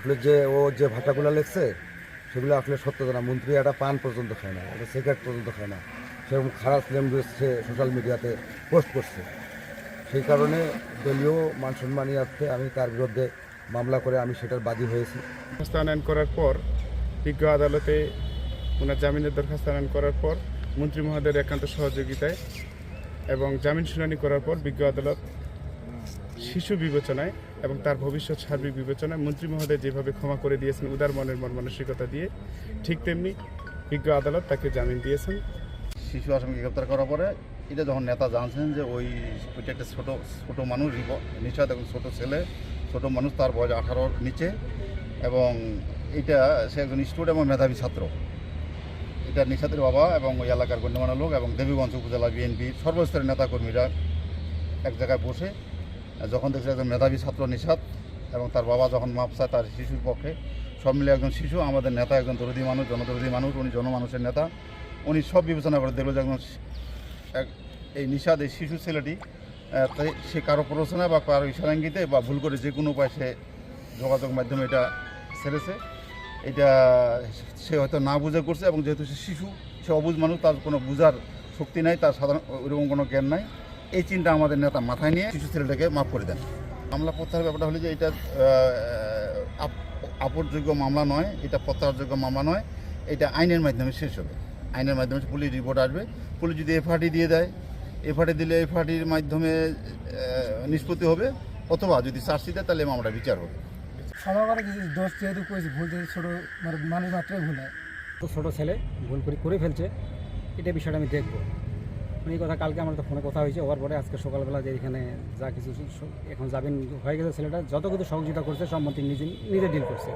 আসলে যে যে ভাষাগুলো লিখছে সেগুলো আসলে সত্য না। মন্ত্রী একটা পান পর্যন্ত খায় না, একটা সিগারেট পর্যন্ত খায় না, সেরকম খারাপ ল্যাঙ্গুয়েজ সে সোশ্যাল মিডিয়াতে পোস্ট করছে। সেই কারণে দলীয় মান সম্মানী অর্থে আমি তার বিরুদ্ধে মামলা করে আমি সেটার বাদী হয়েছি। দরখাস্ত আনয়ন করার পর বিজ্ঞ আদালতে ওনার জামিনের দরখাস্ত আনয়ন করার পর মন্ত্রী মহোদয়ের একান্ত সহযোগিতায় এবং জামিন শুনানি করার পর বিজ্ঞ আদালত শিশু বিবেচনায় এবং তার ভবিষ্যৎ সার্বিক বিবেচনায় মন্ত্রী মহোদয় যেভাবে ক্ষমা করে দিয়েছেন উদার মনের মন মানসিকতা দিয়ে, ঠিক তেমনি বিজ্ঞ আদালত তাকে জামিন দিয়েছেন। শিশু আসামিকে গ্রেপ্তার করার পরে এটা যখন নেতা জানছেন যে ওইটা একটা ছোট মানুষ, নিশাদ এবং ছোট মানুষ, তার বয়স 18-র নিচে, এবং এটা সে একজন স্টুডেন্ট এবং মেধাবী ছাত্র। এটা নিশাদের বাবা এবং ওই এলাকার গণ্যমান্য লোক এবং দেবীগঞ্জ উপজেলা বিএনপির সর্বস্তরের নেতাকর্মীরা এক জায়গায় বসে যখন দেখছে একজন মেধাবী ছাত্র নিশাদ এবং তার বাবা যখন মাপ চায় তার শিশুর পক্ষে, সব মিলে একজন শিশু, আমাদের নেতা একজন দরদি মানুষ, জনদরদি মানুষ, উনি জনমানুষের নেতা, উনি সব বিবেচনা করে দেখলো যে একজন এই নিশাদ, এই শিশু ছেলেটি সে কারো প্ররোচনা বা কারো ইশারাঙ্গিতে বা ভুল করে যে কোনো উপায় সে যোগাযোগ মাধ্যমে এটা ছেড়েছে। এটা সে হয়তো না বুঝে করছে, এবং যেহেতু সে শিশু, সে অবুঝ মানুষ, তার কোনো বুঝার শক্তি নাই, তার সাধারণ ওইরকম কোনো জ্ঞান নাই। এই চিন্তা আমাদের নেতা মাথায় নিয়ে শিশু ছেলেটাকে মাফ করে দেন। মামলা প্রত্যাহারের ব্যাপারটা হলে যে এটা আপরযোগ্য মামলা নয়, এটা প্রত্যাহারযোগ্য মামলা নয়, এটা আইনের মাধ্যমে শেষ হবে। আইনের মাধ্যমে পুলিশ রিপোর্ট আসবে, পুলিশ যদি এফআইআর দিয়ে দেয়, এফআইআর দিলে এফআইআর মাধ্যমে নিষ্পত্তি হবে, অথবা যদি চার্জশিট দেয় তাহলে মামলাটা বিচার হবে। সবার কিছু দোষ যেহেতু করেছে, ভুল যেহেতু ছোটো মানুষ মাত্রই ভুল হয়, তো ছোটো ছেলে ভুল করে ফেলছে, এটা বিষয়টা আমি দেখবো। এই কথা কালকে আমার তো ফোনে কথা হয়েছে, হওয়ার পরে আজকে সকালবেলা যে এখানে যা কিছু এখন জামিন হয়ে গেছে, ছেলেটা যত কিছু সহযোগিতা করছে সব মন্ত্রী নিজে ডিল করছে।